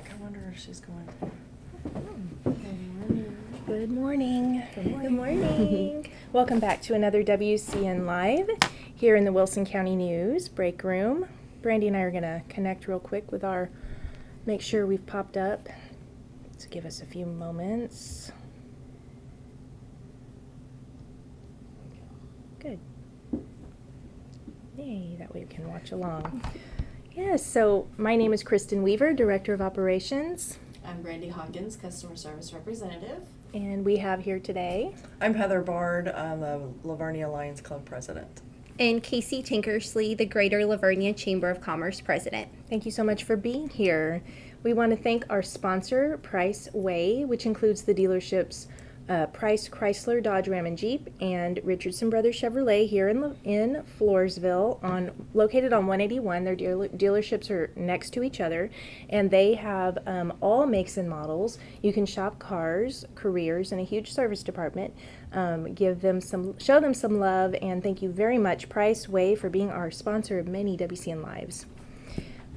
like, I wonder if she's going to. Good morning. Good morning. Welcome back to another WCN Live here in the Wilson County News break room. Brandy and I are going to connect real quick with make sure we've popped up. So give us a few moments. Good. Yay, that way we can watch along. Yes, so my name is Kristen Weaver, Director of Operations. I'm Brandy Hawkins, Customer Service Representative. And we have here today. I'm Heather Bard. I'm the LaVernia Lions Club President. And Kasie Tankersley, the Greater LaVernia Chamber of Commerce President. Thank you so much for being here. We want to thank our sponsor, Price Way, which includes the dealerships Price Chrysler, Dodge, Ram, and Jeep, and Richardson Brothers Chevrolet here in Floresville, located on 181. Their dealerships are next to each other, and they have all makes and models. You can shop cars, careers, and a huge service department. Show them some love, and thank you very much, Price Way, for being our sponsor of many WCN Lives.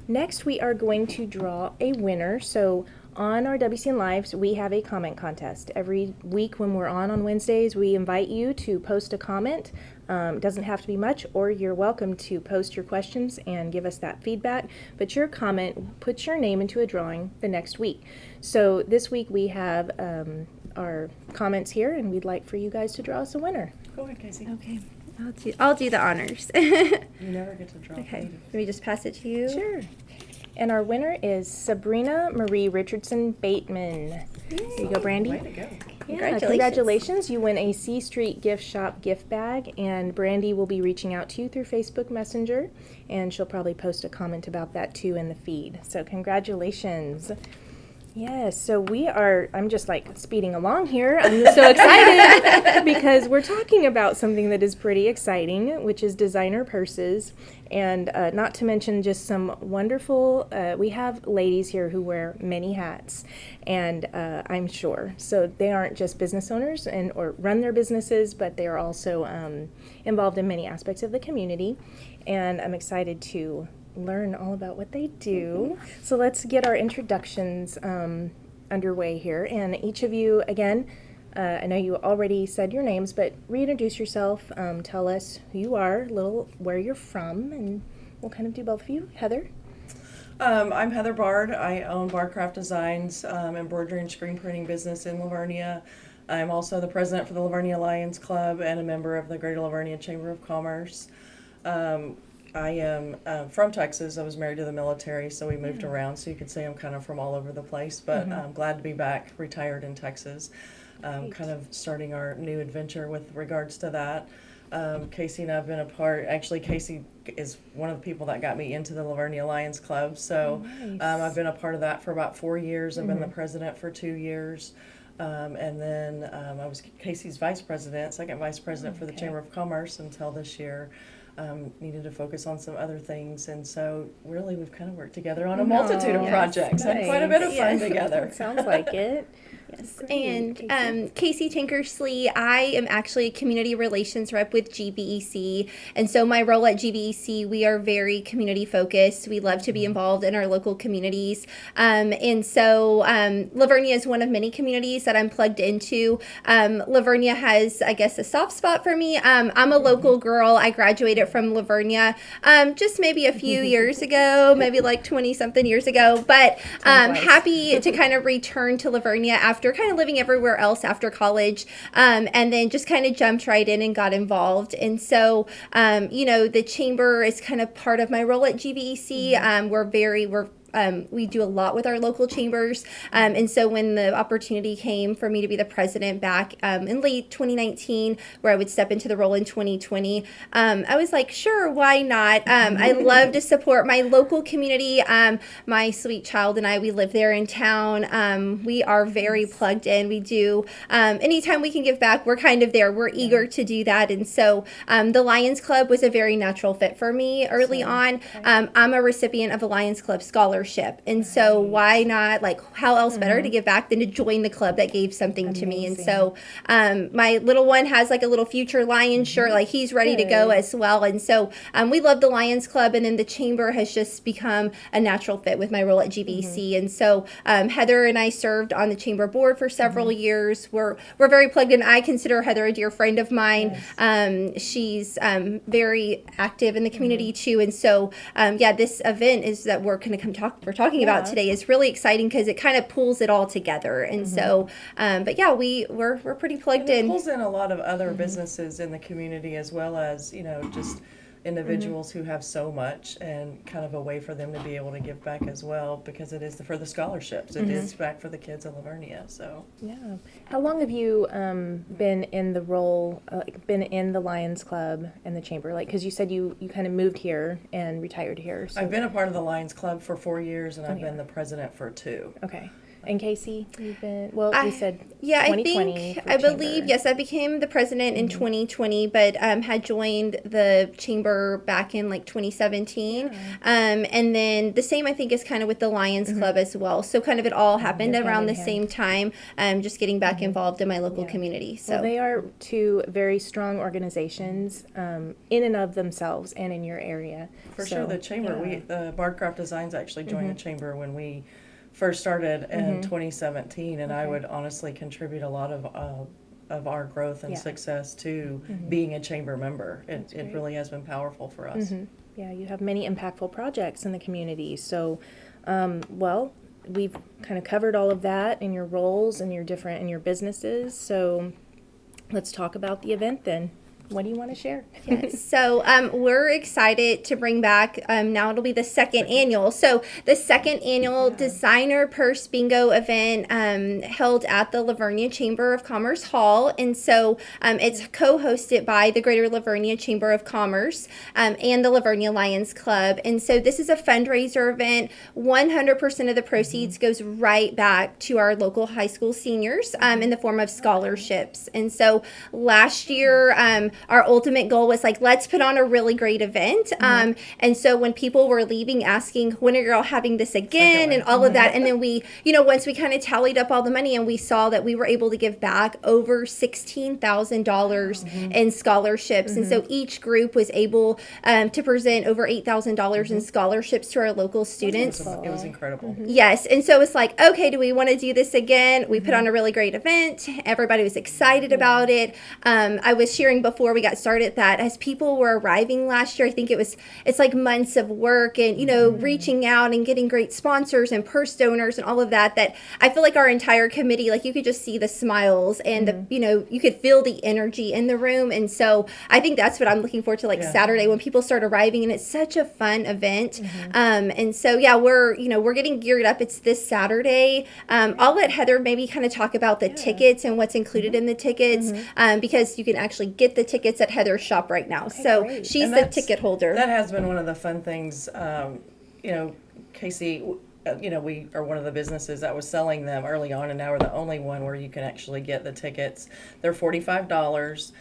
Next, we are going to draw a winner. So on our WCN Lives, we have a comment contest. Every week when we're on Wednesdays, we invite you to post a comment. It doesn't have to be much, or you're welcome to post your questions and give us that feedback. But your comment puts your name into a drawing the next week. So this week we have our comments here, and we'd like for you guys to draw us a winner. Go ahead, Kasie. Okay, I'll do the honors. You never get to draw. Okay, let me just pass it to you. Sure. And our winner is Sabrina Marie Richardson Bateman. There you go, Brandy. Way to go. Yeah, congratulations. You win a C Street Gift Shop gift bag, and Brandy will be reaching out to you through Facebook Messenger, and she'll probably post a comment about that too in the feed. So congratulations. Yes, so I'm just like speeding along here. I'm so excited because we're talking about something that is pretty exciting, which is designer purses. And not to mention just some wonderful, we have ladies here who wear many hats, and I'm sure. So they aren't just business owners or run their businesses, but they are also involved in many aspects of the community. And I'm excited to learn all about what they do. So let's get our introductions underway here. And each of you, again, I know you already said your names, but reintroduce yourself. Tell us who you are, where you're from, and we'll kind of do both of you. Heather? I'm Heather Bard. I own Bardcraft Designs, embroidery and screen printing business in LaVernia. I'm also the president for the LaVernia Lions Club and a member of the Greater LaVernia Chamber of Commerce. I am from Texas. I was married to the military, so we moved around. So you could say I'm kind of from all over the place, but I'm glad to be back, retired in Texas. Kind of starting our new adventure with regards to that. Kasie and I have been a part. Actually, Kasie is one of the people that got me into the LaVernia Lions Club. So nice. I've been a part of that for about 4 years. I've been the president for 2 years. And then I was Kasie's second vice president for the Chamber of Commerce until this year. Needed to focus on some other things, and so really we've kind of worked together on a multitude of projects. Nice. Had quite a bit of fun together. Sounds like it. Yes. Great. And Kasie Tankersley, I am actually a community relations rep with GBEC. And so my role at GBEC, we are very community focused. We love to be involved in our local communities. And so LaVernia is one of many communities that I'm plugged into. LaVernia has, I guess, a soft spot for me. I'm a local girl. I graduated from LaVernia just maybe a few years ago, maybe like 20-something years ago. But happy to kind of return to LaVernia after kind of living everywhere else after college, and then just kind of jumped right in and got involved. And so, the chamber is kind of part of my role at GBEC. We do a lot with our local chambers. And so when the opportunity came for me to be the president back in late 2019, where I would step into the role in 2020, I was like, sure, why not? I love to support my local community. My sweet child and I, we live there in town. We are very plugged in. We do, anytime we can give back, we're kind of there. We're eager to do that. And so the Lions Club was a very natural fit for me early on. I'm a recipient of a Lions Club scholarship. scholarship. And so why not, like, how else better to give back than to join the club that gave something to me? And so my little one has like a little future Lions shirt, like he's ready to go as well. And so we love the Lions Club, and then the chamber has just become a natural fit with my role at GBC. And so Heather and I served on the chamber board for several years. We're very plugged in. I consider Heather a dear friend of mine. She's very active in the community too. And so this event is that we're going to we're talking about today is really exciting because it kind of pulls it all together. And so we're pretty plugged in. It pulls in a lot of other businesses in the community, as well as, just individuals who have so much, and kind of a way for them to be able to give back as well, because it is for the scholarships. It is back for the kids of LaVernia. So how long have you been in the role, been in the Lions Club and the chamber? Like, because you said you kind of moved here and retired here. So. I've been a part of the Lions Club for 4 years, and I've been the president for 2. Okay. And Kasie, you've been, we said 2020. I believe, yes, I became the president in 2020, but had joined the chamber back in like 2017. And then the same, I think, is kind of with the Lions Club as well. So kind of it all happened around the same time, just getting back involved in my local community. So they are 2 very strong organizations in and of themselves and in your area. For sure, the chamber, the Bardcraft Designs actually joined the chamber when we first started in 2017, and I would honestly contribute a lot of our growth and success to being a chamber member. It really has been powerful for us. Yeah, you have many impactful projects in the community. So, we've kind of covered all of that in your roles and your businesses. So, let's talk about the event then. What do you want to share? Yes. So we're excited to bring back, now it'll be the second annual. So the second annual Designer Purse Bingo event held at the LaVernia Chamber of Commerce Hall. And so it's co-hosted by the Greater LaVernia Chamber of Commerce and the LaVernia Lions Club. And so this is a fundraiser event. 100% of the proceeds goes right back to our local high school seniors in the form of scholarships. And so last year, our ultimate goal was like, let's put on a really great event. And so when people were leaving asking, when are you all having this again, and all of that, and then we, once we kind of tallied up all the money and we saw that we were able to give back over $16,000 in scholarships. And so each group was able to present over $8,000 in scholarships to our local students. It was incredible. Yes. And so it's like, okay, do we want to do this again? We put on a really great event. Everybody was excited about it. I was sharing before we got started that as people were arriving last year, I think it's like months of work and, reaching out and getting great sponsors and purse donors and all of that I feel like our entire committee, like you could just see the smiles and you could feel the energy in the room. And so I think that's what I'm looking forward to, Saturday when people start arriving, and it's such a fun event. And so, we're getting geared up. It's this Saturday. I'll let Heather maybe kind of talk about the tickets and what's included in the tickets because you can actually get the tickets at Heather's shop right now. Okay, so great. she's the ticket holder. That has been one of the fun things. Kasie, we are one of the businesses that was selling them early on, and now we're the only one where you can actually get the tickets. They're $45.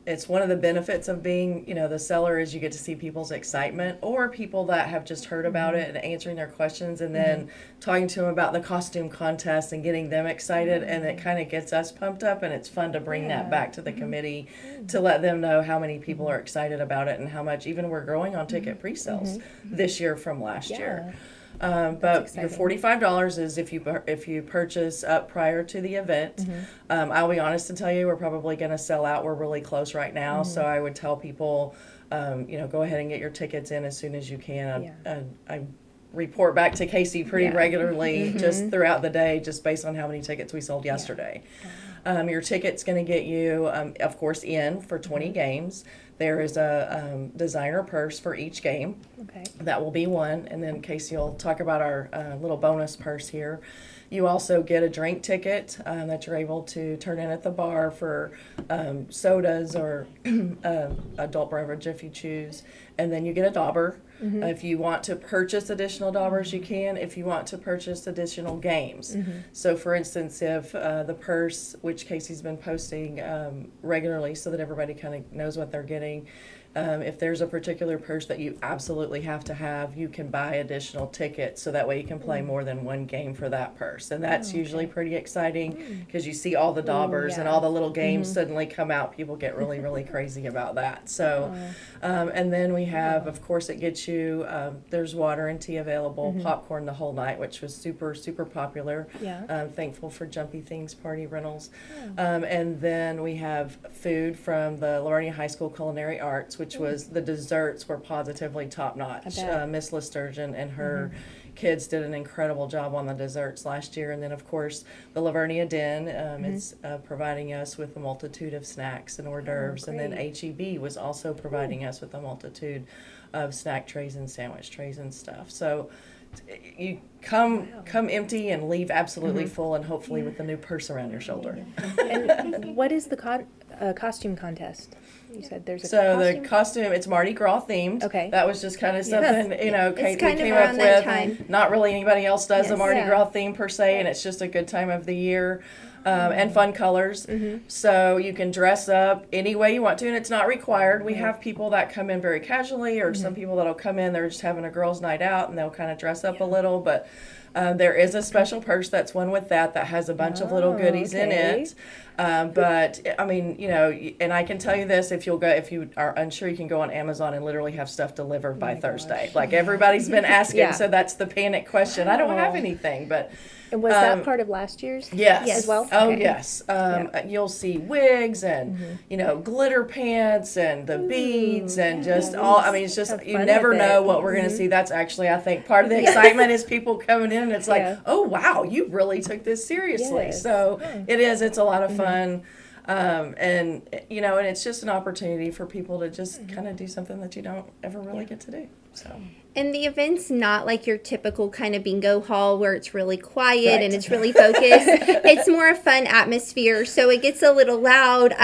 It's one of the benefits of being, the seller is you get to see people's excitement, or people that have just heard about it and answering their questions, and then talking to them about the costume contest and getting them excited, and it kind of gets us pumped up, and it's fun to bring that back to the committee to let them know how many people are excited about it and how much even we're growing on ticket pre-sales this year from last year. But your $45 is if you purchase up prior to the event. I'll be honest and tell you, we're probably going to sell out. We're really close right now, so I would tell people, go ahead and get your tickets in as soon as you can. I report back to Kasie pretty regularly just throughout the day, just based on how many tickets we sold yesterday. Your ticket's going to get you, of course, in for 20 games. There is a designer purse for each game. Okay. That will be one. And then Kasie will talk about our little bonus purse here. You also get a drink ticket that you're able to turn in at the bar for sodas or adult beverage if you choose. And then you get a dauber. If you want to purchase additional daubers, you can. If you want to purchase additional games. So, for instance, if the purse, which Kasie's been posting regularly so that everybody kind of knows what they're getting, If there's a particular purse that you absolutely have to have, you can buy additional tickets so that way you can play more than one game for that purse. And that's usually pretty exciting because you see all the daubers and yeah. all the little games suddenly come out. People get really, really crazy about that. So, and then we have, of course, it gets you, there's water and tea available, popcorn the whole night, which was super, super popular. Yeah. Thankful for Jumpy Things Party Rentals. And then we have food from the LaVernia High School Culinary Arts, which was the desserts were positively top notch. I bet. Miss Listurgeon and her kids did an incredible job on the desserts last year. And then, of course, the LaVernia Den is providing us with a multitude of snacks and hors d'oeuvres. And then HEB was also providing us with a multitude of snack trays and sandwich trays and stuff. So you come empty and leave absolutely full, and hopefully with a new purse around your shoulder. And what is the costume contest? You said there's a So costume? the costume, it's Mardi Gras themed. Okay. That was just kind of something, Yes. you know, It's Kate kind of came around up that with. time. Not really anybody else does a Yes. Mardi Yeah. Gras theme per se, and it's just a good time of the year. And fun colors. So you can dress up any way you want to, and it's not required. We have people that come in very casually, or some people that'll come in, they're just having a girls' night out, and they'll kind of dress up a little. But there is a special purse that's one with that has a bunch of little goodies in okay. it. But I mean, you know, and I can tell you this: if you are unsure, you can go on Amazon and literally have stuff delivered by Thursday. Like everybody's been asking, Yeah. so that's the panic question. I don't have anything, but. And was that part of last year's? Yes. As well? Oh, Okay. yes. You'll see wigs and, you know, glitter pants and the beads and just all, I mean, it's just, Have you fun never with know it. what we're going to see. That's actually, I think, part of the excitement is people coming in and it's like, Yeah. oh, wow, you really took this seriously. Yes. So it's a lot of fun. And, you know, and it's just an opportunity for people to just kind of do something that you don't ever really get to do. So. And the event's not like your typical kind of bingo hall where it's really quiet Right. and it's really focused. It's more a fun atmosphere. So it gets a little loud.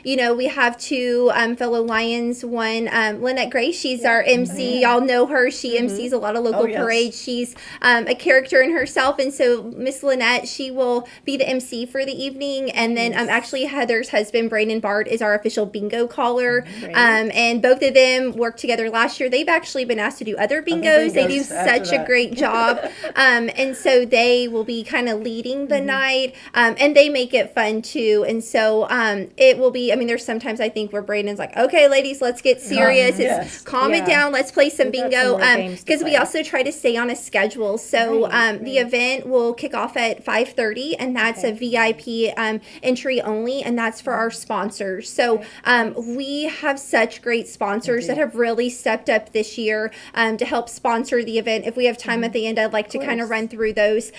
You know, we have two fellow Lions. One, Lynette Gray, she's our MC. Y'all know her. She MCs a lot of local yes. parades. She's a character in herself. And so Miss Lynette, she will be the MC for the evening. And then actually Heather's husband, Brandon Bard, is our official bingo caller. Great. And both of them worked together last year. They've actually been asked to do other bingos. They do bingos after such a that. great job. And so they will be kind of leading the night. And they make it fun too. And so it will be, I mean, there's sometimes I think where Brayden's like, okay, ladies, let's get serious. Yes. Calm it Yeah. down. Let's play some We've got bingo. some more games to Because we play. also try to stay on a schedule. So the event will kick off at 5:30, and that's a VIP entry only, and that's for our sponsors. So we have such great sponsors that have really stepped up this year to help sponsor the event. If we have time at the end, I'd like to kind of run through those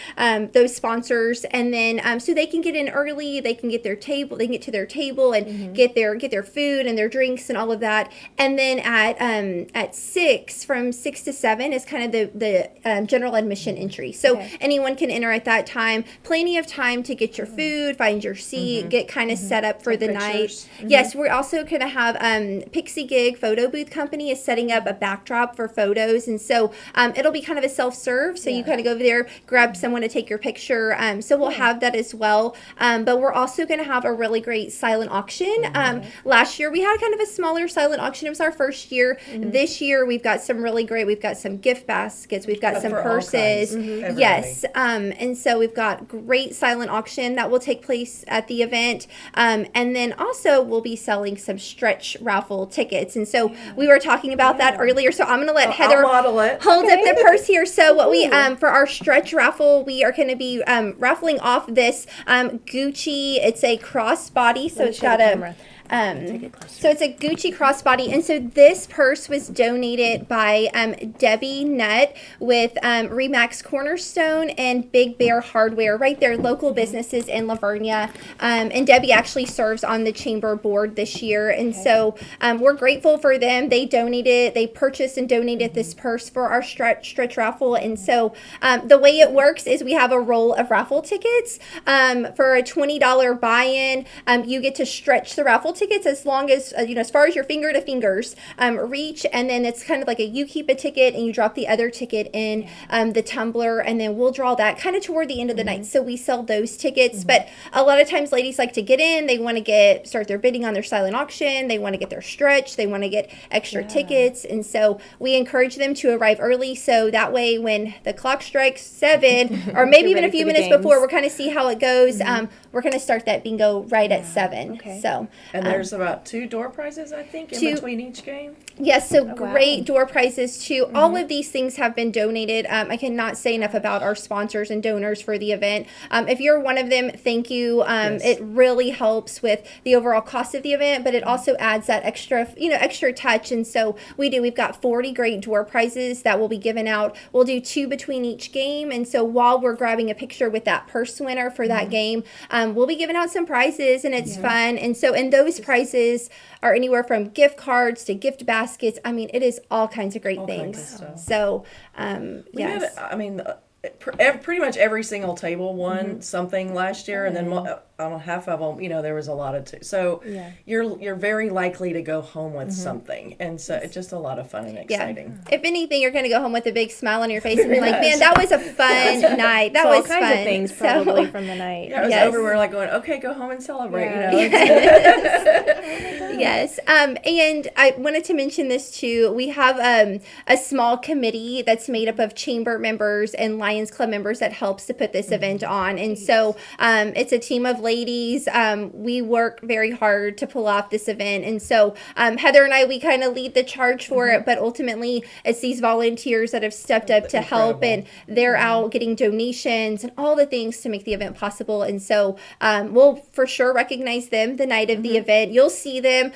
sponsors, and then so they can get in early, they can get their table, they can get to their table and get their food and their drinks and all of that. And then at 6, from 6 to 7 is kind of the general admission entry. So anyone can enter at that time. Plenty of time to get your food, find your seat, get kind of set up for the pictures. night. Yes, we're also going to have Pixie Gig Photo Booth Company is setting up a backdrop for photos, and so it'll be kind of a self-serve. So you kind of go over there, grab someone to take your picture. So we'll have that as well. But we're also going to have a really great silent auction. Last year we had kind of a smaller silent auction. It was our first year. This year we've got some really great. We've got some gift baskets. We've got some For all purses. kinds. Everybody. Yes. And so we've got great silent auction that will take place at the event. And then also we'll be selling some stretch raffle tickets. And so we were talking about that earlier. So I'm going to let Heather I'll model it. hold up the purse here. So what we for our stretch raffle, we are going to be raffling off this Gucci. It's a crossbody, so it's got a so it's a Gucci crossbody, and so this purse was donated by Debbie Nutt with Remax Cornerstone and Big Bear Hardware, right there, local businesses in LaVernia. And Debbie actually serves on the chamber board this year, and so we're grateful for them. They donated, they purchased and donated this purse for our stretch raffle, and so the way it works is we have a roll of raffle tickets. For a $20 buy-in, you get to stretch the raffle ticket tickets as long as, as far as your finger to fingers reach, and then it's kind of like you keep a ticket and you drop the other ticket in the tumbler, and then we'll draw that kind of toward the end of the night. So we sell those tickets, but a lot of times ladies like to get in, they want to start their bidding on their silent auction, they want to get their stretch, they want to get extra tickets, and so we encourage them to arrive early, so that way when the clock strikes 7 or maybe even a few minutes before, we're kind of see how it goes. We're going to start that bingo right at 7. Okay. So And there's about 2 door prizes, I think, in between each game. yes, so great door prizes too. All of these things have been donated. I cannot say enough about our sponsors and donors for the event. If you're one of them, thank you. It really helps with the overall cost of the event, but it also adds that extra touch. And so we've got 40 great door prizes that will be given out. We'll do 2 between each game. And so while we're grabbing a picture with that purse winner for that game, we'll be giving out some prizes, and it's fun. And so, and those prizes are anywhere from gift cards to gift baskets. I mean, it is all kinds of great things. Kinds of stuff. So, We had, pretty much every single table won something last year, and then on half of them, there was a lot of so you're very likely to go home with something, and so it's just a lot of fun and exciting. If anything, you're going to go home with a big smile on your face and be like, "Man, that was a fun night. That was all kinds fun." of things probably from the night. Yeah, it was over. We're like going, okay, go home and celebrate. Yes. And I wanted to mention this too. We have a small committee that's made up of chamber members and Lions Club members that helps to put this event on. And so it's a team of ladies. We work very hard to pull off this event. And so Heather and I, we kind of lead the charge for it, but ultimately it's these volunteers that have stepped up to help, and they're out getting donations and all the things to make the event possible. And so we'll for sure recognize them the night of the event. You'll see them.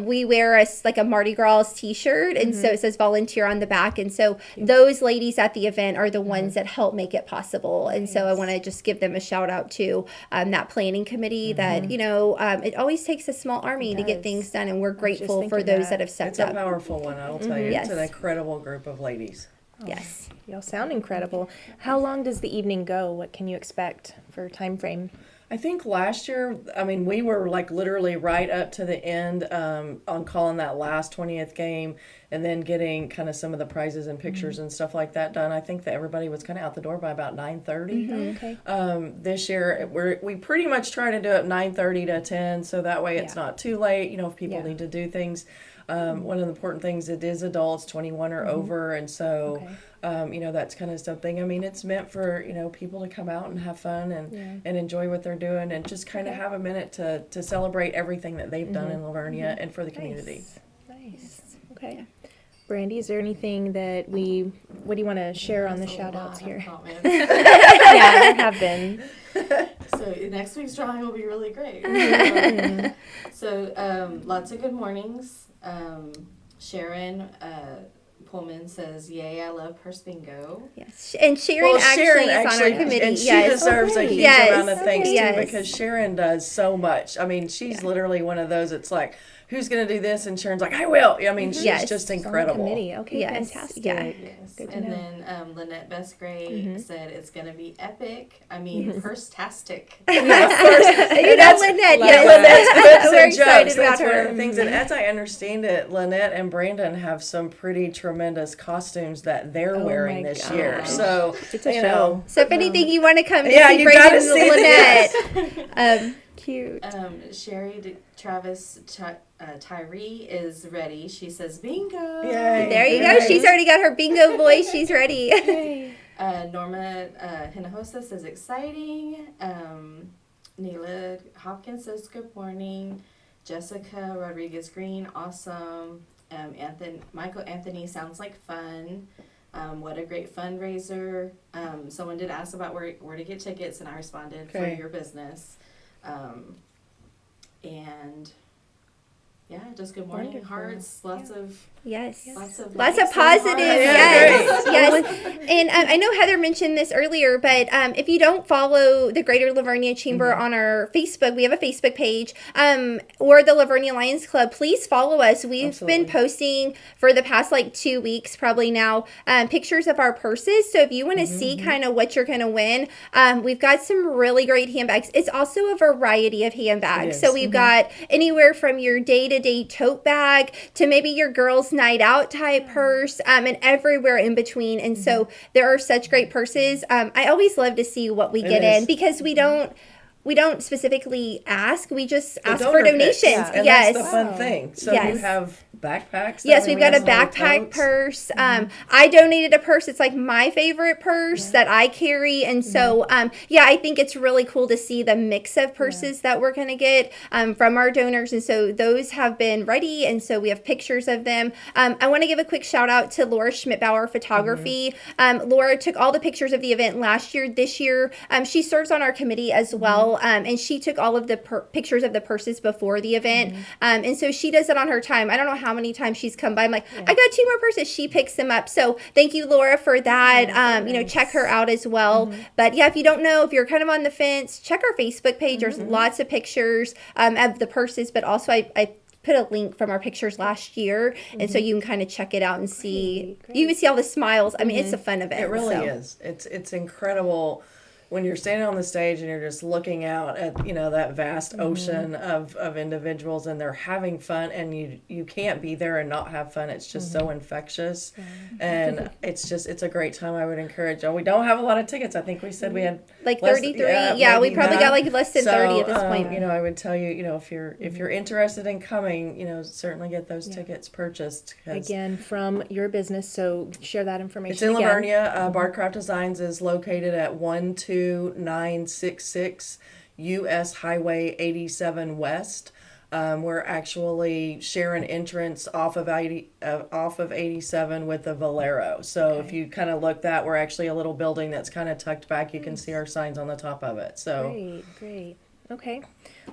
We wear a Mardi Gras t-shirt, and so it says volunteer on the back. And so those ladies at the event are the ones that help make it possible. And so I want to just give them a shout out to that planning committee that, it always takes a small army to get things done. And we're grateful for those that have stepped It's a up. powerful one, I'll tell you. Yes. It's an incredible group of ladies. Yes. Y'all sound incredible. How long does the evening go? What can you expect for time frame? I think last year, we were literally right up to the end on calling that last 20th game, and then getting kind of some of the prizes and pictures and stuff like that done. I think that everybody was kind of out the door by about 9:30. Okay. This year, we pretty much try to do it 9:30 to 10, so that way it's not too late. If people need to do things. One of the important things, it is adults 21 or over, and so that's kind of something. It's meant for people to come out and have fun and enjoy what they're doing, and just kind of have a minute to celebrate everything that they've done in LaVernia and for the community. Nice. Okay. Brandy, is there anything that what do you want to share on the shout outs here? Yeah, there have been. So next week's drawing will be really great. So lots of good mornings. Sharon Pullman says, "Yay, I love Purse Bingo." Yes. And Sharon actually is on our committee. And she yes. deserves a huge Yes. amount of thanks Yes. too, because Sharon does so much. She's literally one of those. It's like, who's going to do this? And Sharon's like, I will. She's Yes. just On the incredible. committee. Okay, Yes. fantastic. Yeah. Yes. Good to And know. then Lynette Bestgray said it's going to be epic. Purse-tastic. You know Lynette. Yeah, Yes. Lynette's quips We're and excited jokes. about That's one of her. the things. And as I understand it, Lynette and Brandon have some pretty tremendous costumes that they're wearing my this year. gosh. So It's a show. So if anything you want to come to Yeah, see you Brandon gotta and see Lynette. Cute. Sherry Travis Tyree is ready. She says, "Bingo!" Yay. There you go. She's already got her bingo voice. She's ready. Hey. Norma Hinojosa says, "Exciting." Neela Hopkins says, "Good morning." Jessica Rodriguez Green, awesome. Michael Anthony sounds like fun. What a great fundraiser. Someone did ask about where to get tickets, and I responded for your business. And yeah, just good morning, Wonderful. hearts, lots of Yes. lots of Lots likes of and hearts. positives. Yeah, Yes. And I know Heather mentioned this earlier, but if you don't follow the Greater LaVernia Chamber on our Facebook, we have a Facebook page, or the LaVernia Lions Club, please follow us. We've been Absolutely. posting for the past 2 weeks probably now, pictures of our purses. So if you want to see kind of what you're going to win, we've got some really great handbags. It's also a variety of handbags. It So is. we've got anywhere from your day-to-day tote bag to maybe your girls' night out type purse, and everywhere in between. And so there are such great purses. I always love to see what we get is. in, because we don't specifically ask. We just The ask for donor picks, donations. and Yes. that's the fun thing. So Yes. you have backpacks. Yes, that we've we got a have some little backpack totes. purse. I donated a purse. It's like my favorite purse that I carry. And so, I think it's really cool to see the mix of purses that we're going to get from our donors. And so those have been ready. And so we have pictures of them. I want to give a quick shout out to Laura Schmidbauer Photography. Laura took all the pictures of the event last year. This year, she serves on our committee as well. And she took all of the pictures of the purses before the event. And so she does it on her time. I don't know how many times she's come by. I'm like, I got 2 more purses. She picks them up. So thank you, Laura, for that. Check her out as well. But yeah, if you don't know, if you're kind of on the fence, check our Facebook page. There's lots of pictures of the purses, but also I put a link from our pictures last year, and so you can kind of check it out and see. Great. You can see all the smiles. I mean, it's a fun event. It really so. is. It's incredible when you're standing on the stage and you're just looking out at that vast ocean of individuals, and they're having fun, and you can't be there and not have fun. It's just so infectious, and it's a great time. I would encourage. We don't have a lot of tickets. I think we said we had Like less- 33. Yeah, we maybe probably that. got like less than 30 at this So, point. I would tell you, if you're interested in coming, certainly get those tickets purchased. 'Cause Again, from your business, so share that information. it's in again. LaVernia. Barcraft Designs is located at 12966 US Highway 87 West. We're actually share an entrance off of 87 with the Valero. So if you kind of look we're actually a little building that's kind of tucked back. You can see our signs on the top of it. So Great. Okay.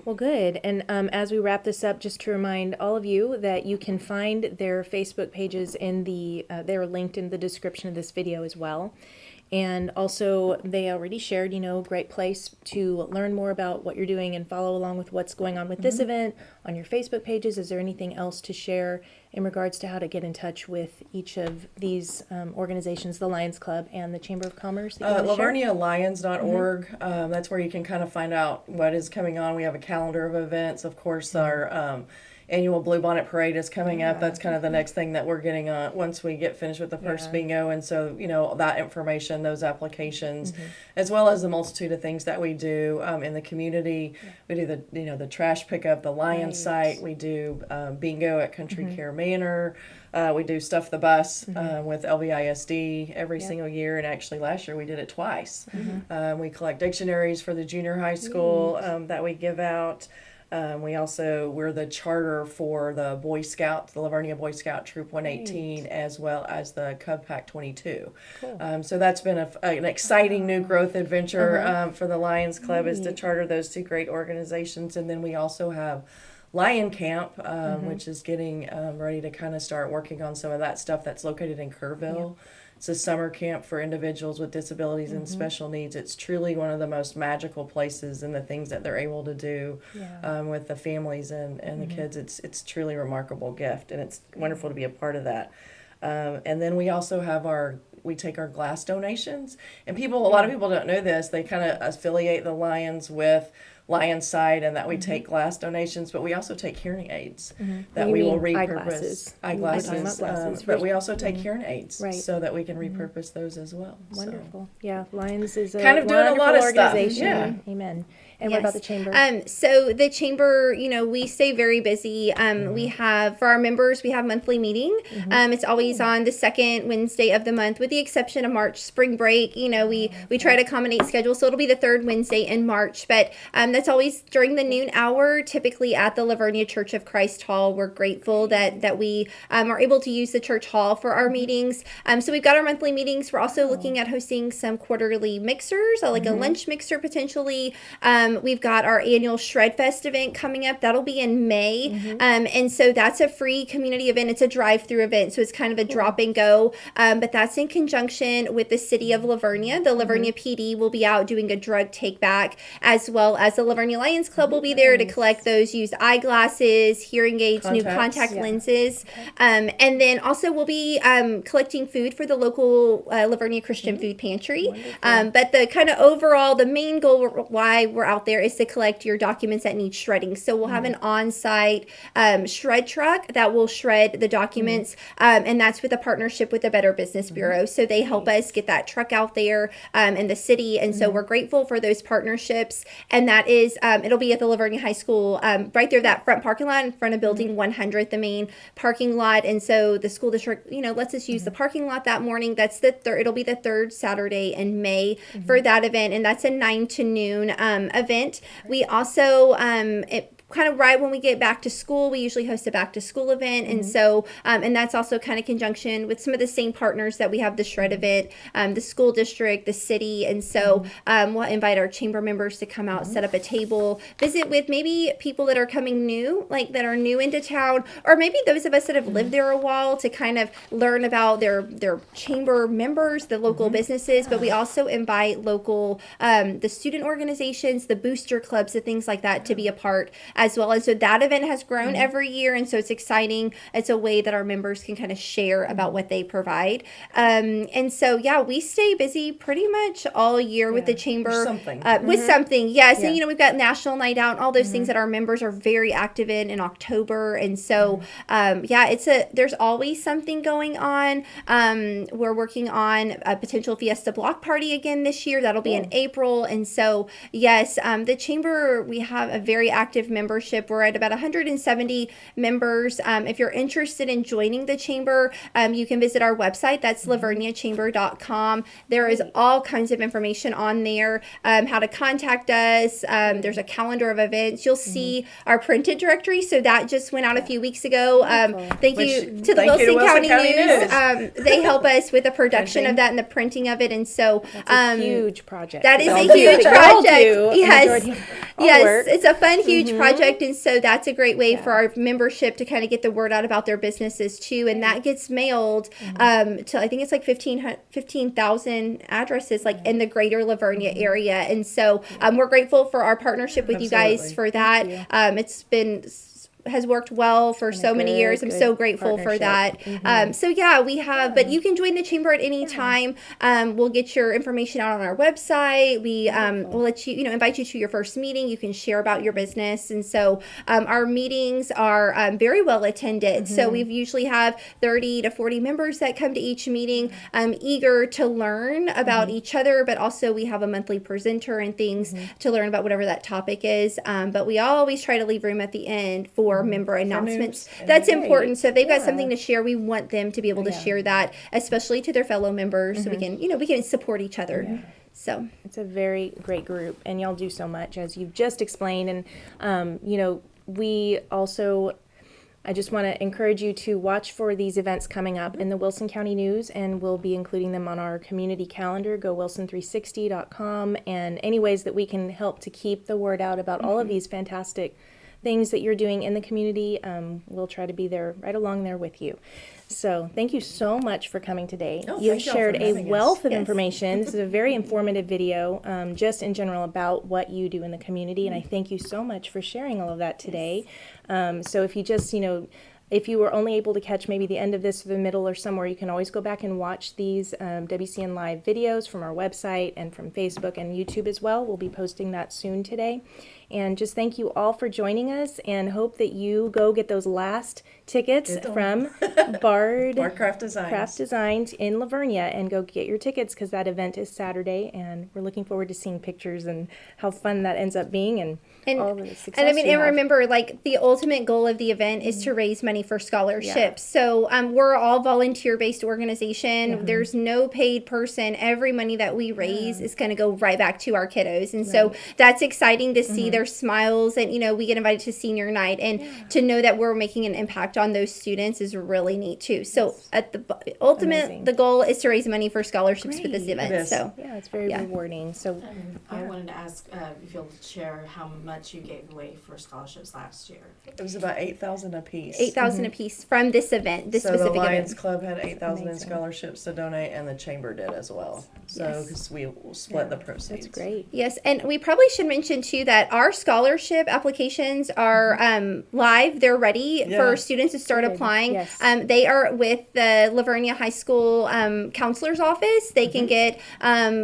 Well, good. And as we wrap this up, just to remind all of you that you can find their Facebook pages in they're linked in the description of this video as well. And also, they already shared, great place to learn more about what you're doing and follow along with what's going on with this event on your Facebook pages. Is there anything else to share in regards to how to get in touch with each of these organizations, the Lions Club and the Chamber of Commerce? that you wanna share? LaVerniaLions.org. That's where you can kind of find out what is coming on. We have a calendar of events. Of course, our annual Bluebonnet Parade is coming up. That's kind of the next thing that we're getting on once we get finished with the first bingo. And so, that information, those applications, as well as the multitude of things that we do in the community. We do the trash pickup, the Lions site. We do bingo at Country Care Manor. We do Stuff the Bus with LVISD every single year, and actually last year we did it twice. We collect dictionaries for the junior high school that we give out. We're the charter for the Boy Scout, the LaVernia Boy Scout Troop 118, as well as the Cub Pack 22. Cool. So that's been an exciting new growth adventure for the Lions Club, is to charter those 2 great organizations. And then we also have Lion Camp, which is getting ready to kind of start working on some of that stuff. That's located in Kerrville. It's a summer camp for individuals with disabilities and special needs. It's truly one of the most magical places, and the things that they're able to do with the families and the kids. It's truly a remarkable gift, and it's wonderful to be a part of that. And then we also have we take our glass donations, and a lot of people don't know this. They kind of affiliate the Lions with Lions side, and that we take glass donations, but we also take hearing aids that You we will mean repurpose. We're talking about glasses. But we also take hearing aids, Right. so that we can repurpose those as well. So. Wonderful. Yeah, Lions is a Kind of doing a lot of wonderful stuff, organization. yeah. Amen. And what about the Chamber? So the Chamber, we stay very busy. We have, for our members, we have monthly meeting. It's always on the second Wednesday of the month, with the exception of March spring break. We try to accommodate schedules, so it'll be the third Wednesday in March. But that's It's always during the noon hour, typically at the LaVernia Church of Christ Hall. We're grateful that we are able to use the church hall for our meetings. So we've got our monthly meetings. We're also looking at hosting some quarterly mixers, like a lunch mixer potentially. We've got our annual Shred Fest event coming up. That'll be in May. And so that's a free community event. It's a drive-through event, so it's kind of a drop and go. But that's in conjunction with the city of LaVernia. The LaVernia PD will be out doing a drug take back, as well as the LaVernia Lions Club will be there to collect those used eyeglasses, hearing aids, new contact lenses. And then also we'll be collecting food for the local LaVernia Christian Food Pantry. But the kind of overall, the main goal why we're out there is to collect your documents that need shredding. So we'll have an on-site shred truck that will shred the documents, and that's with a partnership with the Better Business Bureau. So they help us get that truck out there in the city, and so we're grateful for those partnerships. And that is, it'll be at the LaVernia High School, right there, that front parking lot in front of Building 100, the main parking lot. And so the school district, lets us use the parking lot that morning. That's the third. It'll be the third Saturday in May for that event, and that's a 9 to noon event. We also kind of right when we get back to school, we usually host a back to school event. And so, and that's also kind of conjunction with some of the same partners that we have the shred event, the school district, the city. And so we'll invite our chamber members to come out, set up a table, visit with maybe people that are coming new, like that are new into town, or maybe those of us that have lived there a while to kind of learn about their chamber members, the local businesses. But we also invite local, the student organizations, the booster clubs, the things like that to be a part as well. And so that event has grown every year, and so it's exciting. It's a way that our members can kind of share about what they provide. And so, we stay busy pretty much all year with the chamber. With something, yes. And, we've got National Night Out and all those things that our members are very active in October. And so, there's always something going on. We're working on a potential Fiesta Block Party again this year. That'll be in April. And so, yes, the chamber, we have a very active membership. We're at about 170 members. If you're interested in joining the chamber, you can visit our website. That's laverniachamber.com. There is all kinds of information on there, how to contact us. There's a calendar of events. You'll see our printed directory. So that just went out a few weeks ago. Thank you to the Wilson County News. They help us with the production of that and the printing of it. And so that's a huge project. That is a huge project. Yes, it's a fun, huge project. And so that's a great way for our membership to kind of get the word out about their businesses too. And that gets mailed to, I think it's like 15,000 addresses like in the greater LaVernia area. And so we're grateful for our partnership with you guys for that. Has worked well for so many years. I'm so grateful for that. We have, but you can join the chamber at any time. We'll get your information out on our website. We will let you, invite you to your first meeting. You can share about your business. And so our meetings are very well attended. So we usually have 30 to 40 members that come to each meeting, eager to learn about each other, but also we have a monthly presenter and things to learn about whatever that topic is. But we always try to leave room at the end for member announcements. That's important. So if they've got something to share, we want them to be able to share that, especially to their fellow members, so we can support each other. So it's a very great group, and y'all do so much as you've just explained. And we also, I just want to encourage you to watch for these events coming up in the Wilson County News, and we'll be including them on our community calendar. Go wilson360.com, and any ways that we can help to keep the word out about all of these fantastic things that you're doing in the community, we'll try to be there right along there with you. So thank you so much for coming today. You've shared a wealth of information. This is a very informative video, just in general about what you do in the community, and I thank you so much for sharing all of that today. So if you just, if you were only able to catch maybe the end of this or the middle or somewhere, you can always go back and watch these WCN Live videos from our website and from Facebook and YouTube as well. We'll be posting that soon today. And just thank you all for joining us, and hope that you go get those last tickets from Bard Craft Designs in LaVernia, and go get your tickets, because that event is Saturday, and we're looking forward to seeing pictures and how fun that ends up being, and all the success. And remember, like, the ultimate goal of the event is to raise money money for scholarships. So we're all volunteer-based organization. There's no paid person. Every money that we raise is going to go right back to our kiddos. And so that's exciting to see their smiles. And, you know, we get invited to senior night. And to know that we're making an impact on those students is really neat, too. So at the ultimate, the goal is to raise money for scholarships for this event. So Yeah, it's very rewarding. So I wanted to ask if you'll share how much you gave away for scholarships last year. It was about 8,000 apiece. 8,000 apiece from this event, this So the specific Lions event. Club had 8,000 in Amazing. scholarships to donate, and the chamber did as well. So because we split the proceeds. that's great. Yes, and we probably should mention too that our scholarship applications are live. They're ready for students to start applying. Yes. They are with the LaVernia High School counselor's office. They can get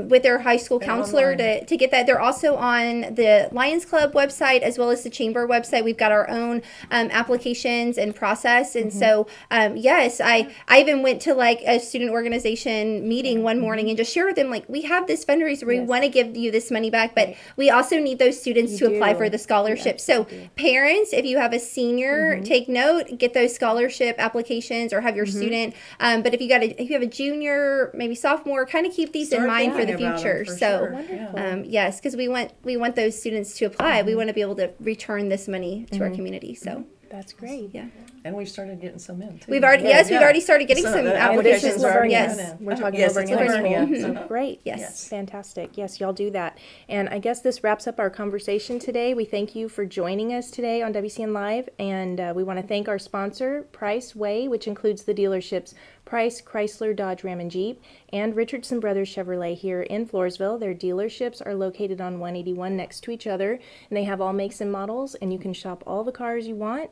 with their high school counselor online. to get that. They're also on the Lions Club website as well as the chamber website. We've got our own applications and process. And so, yes, I even went to like a student organization meeting one morning and just shared with them, like, we have this fundraiser. We want to give you this money back, but we also need those students to apply for the scholarship. So parents, if you have a senior, take note, get those scholarship applications or have your student. But if you have a junior, maybe sophomore, kind of keep these in Start mind for the thinking about future. them, for So, sure. Yeah. yes, because we want those students to apply. We want to be able to return this money to our community. So, That's great. yeah. And we've started getting some in, too. We've already started getting some the applications. are already Yes. coming in. We're talking yes, LaVernia it's High School. LaVernia. Great. Yes. Fantastic. Yes, y'all do that. And I guess this wraps up our conversation today. We thank you for joining us today on WCN Live. And we want to thank our sponsor, Price Way, which includes the dealerships Price, Chrysler, Dodge, Ram, and Jeep, and Richardson Brothers Chevrolet here in Floresville. Their dealerships are located on 181 next to each other, and they have all makes and models, and you can shop all the cars you want.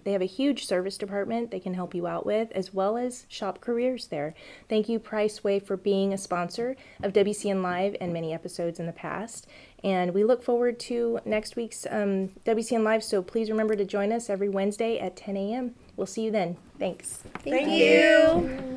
They have a huge service department they can help you out with, as well as shop careers there. Thank you, Price Way, for being a sponsor of WCN Live and many episodes in the past. And we look forward to next week's WCN Live, so please remember to join us every Wednesday at 10 a.m. We'll see you then. Thanks. Thank you.